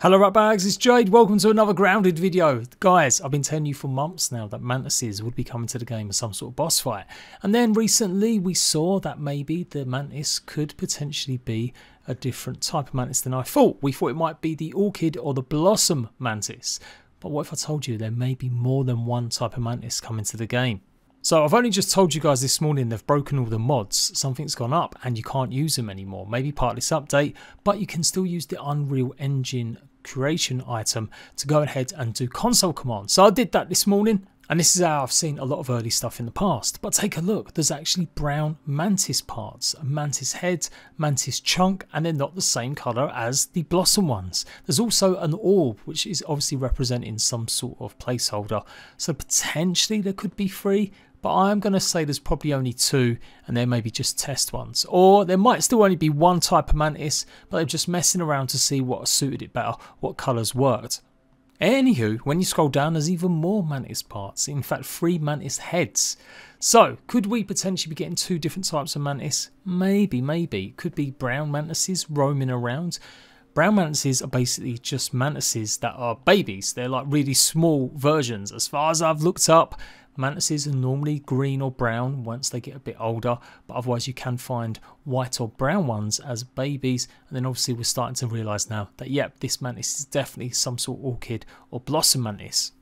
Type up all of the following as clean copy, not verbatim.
Hello ratbags, it's Jade, welcome to another grounded video. Guys, I've been telling you for months now that Mantises would be coming to the game as some sort of boss fight. And then recently we saw that maybe the Mantis could potentially be a different type of Mantis than I thought. We thought it might be the Orchid or the Blossom Mantis. But what if I told you there may be more than one type of Mantis coming to the game? So I've only just told you guys this morning they've broken all the mods, something's gone up and you can't use them anymore, maybe part of this update, but you can still use the Unreal Engine creation item to go ahead and do console commands. So I did that this morning and this is how I've seen a lot of early stuff in the past. But take a look, there's actually brown Mantis parts, a Mantis head, Mantis chunk, and they're not the same colour as the Blossom ones. There's also an orb which is obviously representing some sort of placeholder, so potentially there could be 3. But I'm going to say there's probably only 2 and there may be just test ones. Or there might still only be one type of Mantis, but they're just messing around to see what suited it better, what colours worked. Anywho, when you scroll down there's even more Mantis parts, in fact 3 Mantis heads. So could we potentially be getting 2 different types of Mantis? Maybe. Could be brown Mantises roaming around. Brown Mantises are basically just Mantises that are babies. They're like really small versions. As far as I've looked up, Mantises are normally green or brown once they get a bit older, but otherwise you can find white or brown ones as babies. And then obviously we're starting to realise now that yep, this Mantis is definitely some sort of Orchid or Blossom Mantis.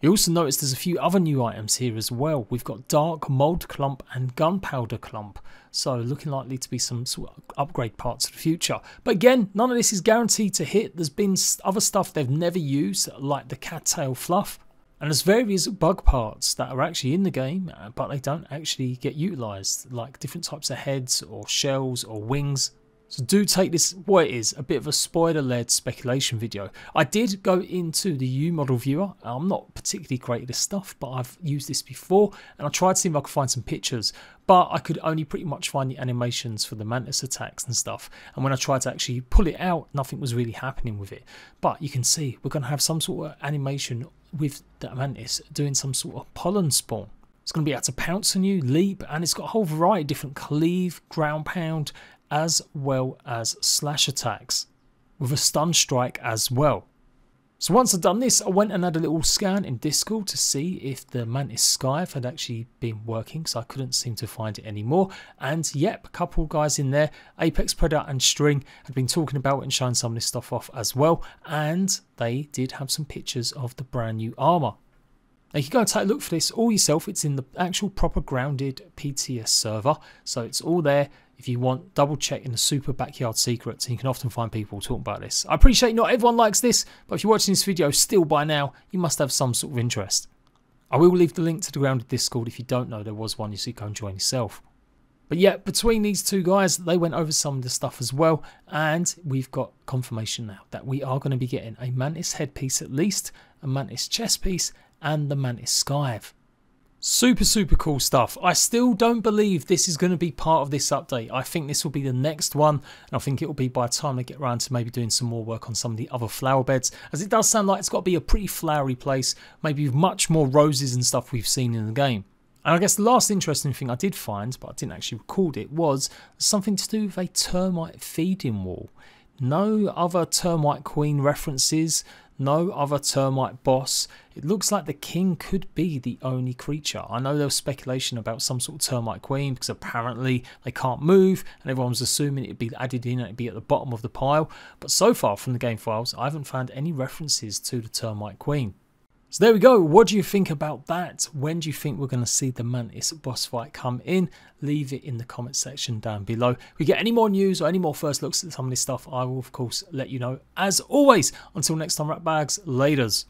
You also notice there's a few other new items here as well. We've got Dark Mold Clump and Gunpowder Clump, so looking likely to be some sort of upgrade parts for the future. But again, none of this is guaranteed to hit. There's been other stuff they've never used, like the cattail fluff. And there's various bug parts that are actually in the game, but they don't actually get utilised, like different types of heads or shells or wings. So do take this, what it is, a bit of a spoiler-led speculation video. I did go into the U model viewer. I'm not particularly great at this stuff, but I've used this before, and I tried to see if I could find some pictures, but I could only pretty much find the animations for the Mantis attacks and stuff. And when I tried to actually pull it out, nothing was really happening with it. But you can see we're going to have some sort of animation with the Mantis doing some sort of pollen spawn. It's going to be able to pounce on you, leap, and it's got a whole variety of different cleave, ground pound, as well as slash attacks, with a stun strike as well. So once I've done this, I went and had a little scan in Discord to see if the Mantis Scythe had actually been working, because I couldn't seem to find it anymore. And yep, a couple of guys in there, Apex Predator and String, had been talking about it and showing some of this stuff off as well. And they did have some pictures of the brand new armour. Now you can go and take a look for this all yourself. It's in the actual proper grounded PTS server, so it's all there. If you want, double check in the super backyard secrets, and you can often find people talking about this. I appreciate not everyone likes this, but if you're watching this video still by now, you must have some sort of interest. I will leave the link to the grounded Discord if you don't know there was one, so you can join yourself. But yeah, between these two guys, they went over some of the stuff as well, and we've got confirmation now that we are going to be getting a Mantis headpiece at least, a Mantis chest piece, and the Mantis Scythe. Super cool stuff. I still don't believe this is going to be part of this update. I think this will be the next one, and I think it will be by the time they get around to maybe doing some more work on some of the other flower beds, as it does sound like it's got to be a pretty flowery place, maybe with much more roses and stuff we've seen in the game. And I guess the last interesting thing I did find, but I didn't actually record it, was something to do with a termite feeding wall. No other termite queen references, no other termite boss. It looks like the king could be the only creature. I know there was speculation about some sort of termite queen because apparently they can't move and everyone was assuming it'd be added in and it'd be at the bottom of the pile. But so far from the game files, I haven't found any references to the termite queen. So there we go. What do you think about that? When do you think we're going to see the Mantis boss fight come in? Leave it in the comment section down below. If we get any more news or any more first looks at some of this stuff, I will of course let you know. As always, until next time, ratbags, laters.